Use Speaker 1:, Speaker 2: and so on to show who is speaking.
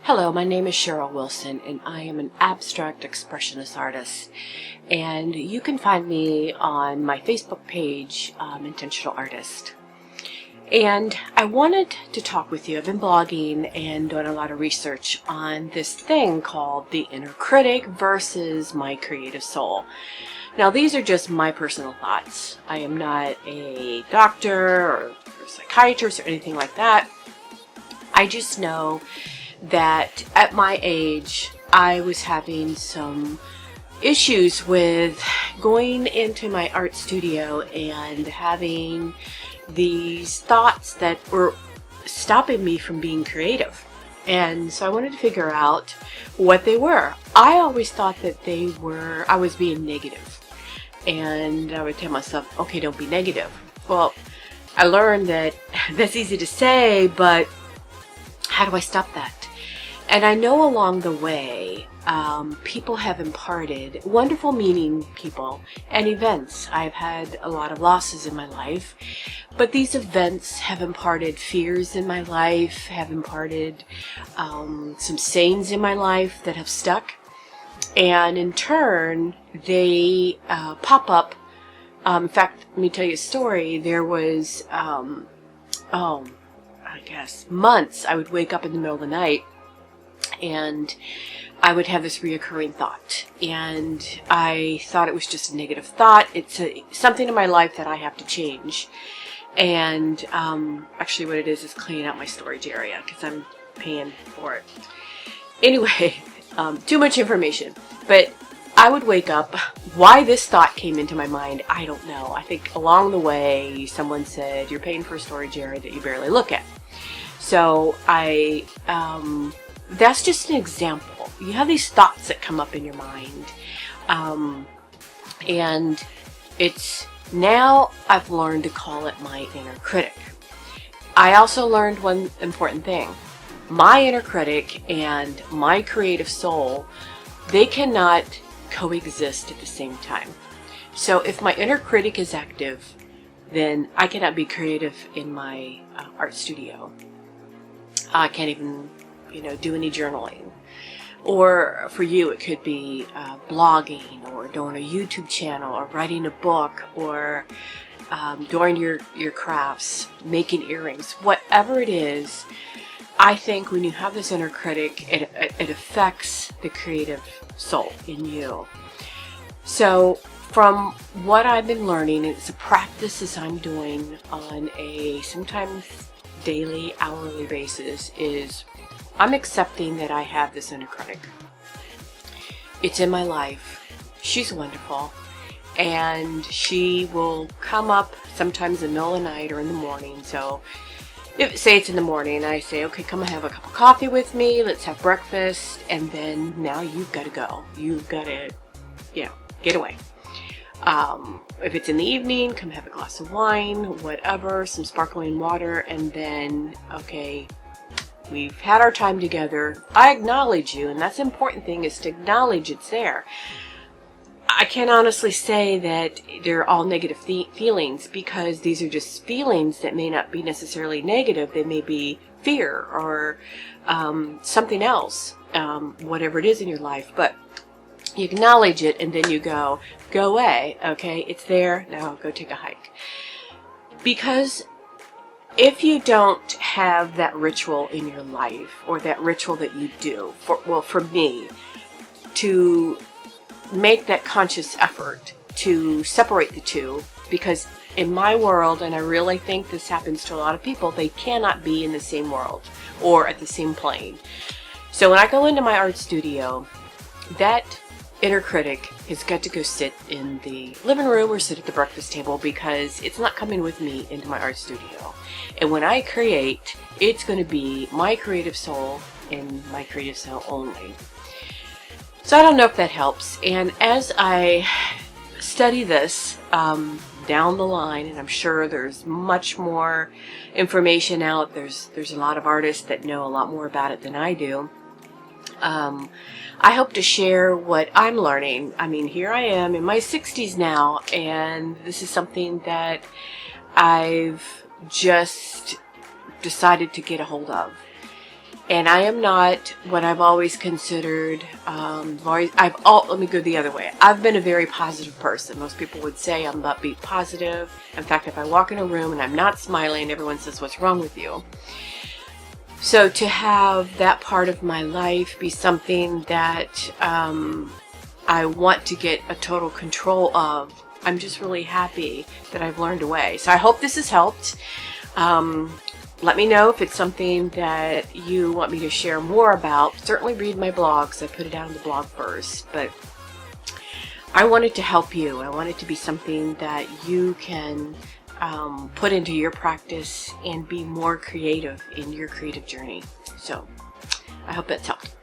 Speaker 1: Hello, my name is Cheryl Wilson, and I am an abstract expressionist artist. And you can find me on my Facebook page, Intentional Artist. And I wanted to talk with you. I've been blogging and doing a lot of research on this thing called the inner critic versus my creative soul. Now, these are just my personal thoughts. I am not a doctor or a psychiatrist or anything like that. I just know that at my age, I was having some issues with going into my art studio and having these thoughts that were stopping me from being creative. And so I wanted to figure out what they were. I always thought that I was being negative. And I would tell myself, okay, don't be negative. Well, I learned that that's easy to say, but how do I stop that? And I know along the way, people have imparted wonderful meaning, people, and events. I've had a lot of losses in my life, but these events have imparted fears in my life, have imparted some sayings in my life that have stuck. And in turn, they pop up. In fact, let me tell you a story. There was, I guess, months I would wake up in the middle of the night and I would have this reoccurring thought, and I thought it was just a negative thought. It's something in my life that I have to change. And actually what it is cleaning out my storage area because I'm paying for it. Anyway, too much information. But I would wake up. Why this thought came into my mind, I don't know. I think along the way someone said, you're paying for a storage area that you barely look at. So that's just an example. You have these thoughts that come up in your mind. And it's now I've learned to call it my inner critic. I also learned one important thing. My inner critic and my creative soul, they cannot coexist at the same time. So if my inner critic is active, then I cannot be creative in my art studio. I can't even do any journaling. Or for you, it could be blogging or doing a YouTube channel or writing a book or doing your crafts, making earrings, whatever it is. I think when you have this inner critic, it affects the creative soul in you. So from what I've been learning, it's a practice as I'm doing on a sometimes daily, hourly basis, is I'm accepting that I have this inner critic. It's in my life. She's wonderful. And she will come up sometimes in the middle of the night or in the morning. So say it's in the morning, I say, okay, come and have a cup of coffee with me. Let's have breakfast. And then now you've got to go. You've got to, get away. If it's in the evening, come have a glass of wine, whatever, some sparkling water. And then, okay, we've had our time together. I acknowledge you, and that's the important thing, is to acknowledge it's there. I can't honestly say that they're all negative feelings, because these are just feelings that may not be necessarily negative. They may be fear or something else, whatever it is in your life. But you acknowledge it, and then you go away. Okay, it's there. Now go take a hike. Because if you don't have that ritual in your life, or that ritual that you do, for me, to make that conscious effort to separate the two, because in my world, and I really think this happens to a lot of people, they cannot be in the same world or at the same plane. So when I go into my art studio, that inner critic has got to go sit in the living room or sit at the breakfast table, because it's not coming with me into my art studio. And when I create, it's going to be my creative soul and my creative soul only. So I don't know if that helps. And as I study this down the line, and I'm sure there's much more information out, there's a lot of artists that know a lot more about it than I do. I hope to share what I'm learning. I mean, here I am in my 60s now, and this is something that I've just decided to get a hold of. And I am not what I've always considered. Let me go the other way. I've been a very positive person. Most people would say I'm upbeat positive. In fact, if I walk in a room and I'm not smiling, everyone says, "What's wrong with you?" So to have that part of my life be something that I want to get a total control of, I'm just really happy that I've learned a way. So I hope this has helped. Let me know if it's something that you want me to share more about. Certainly read my blogs. I put it out on the blog first, but I want it to help you. I want it to be something that you can put into your practice and be more creative in your creative journey. So I hope that's helped.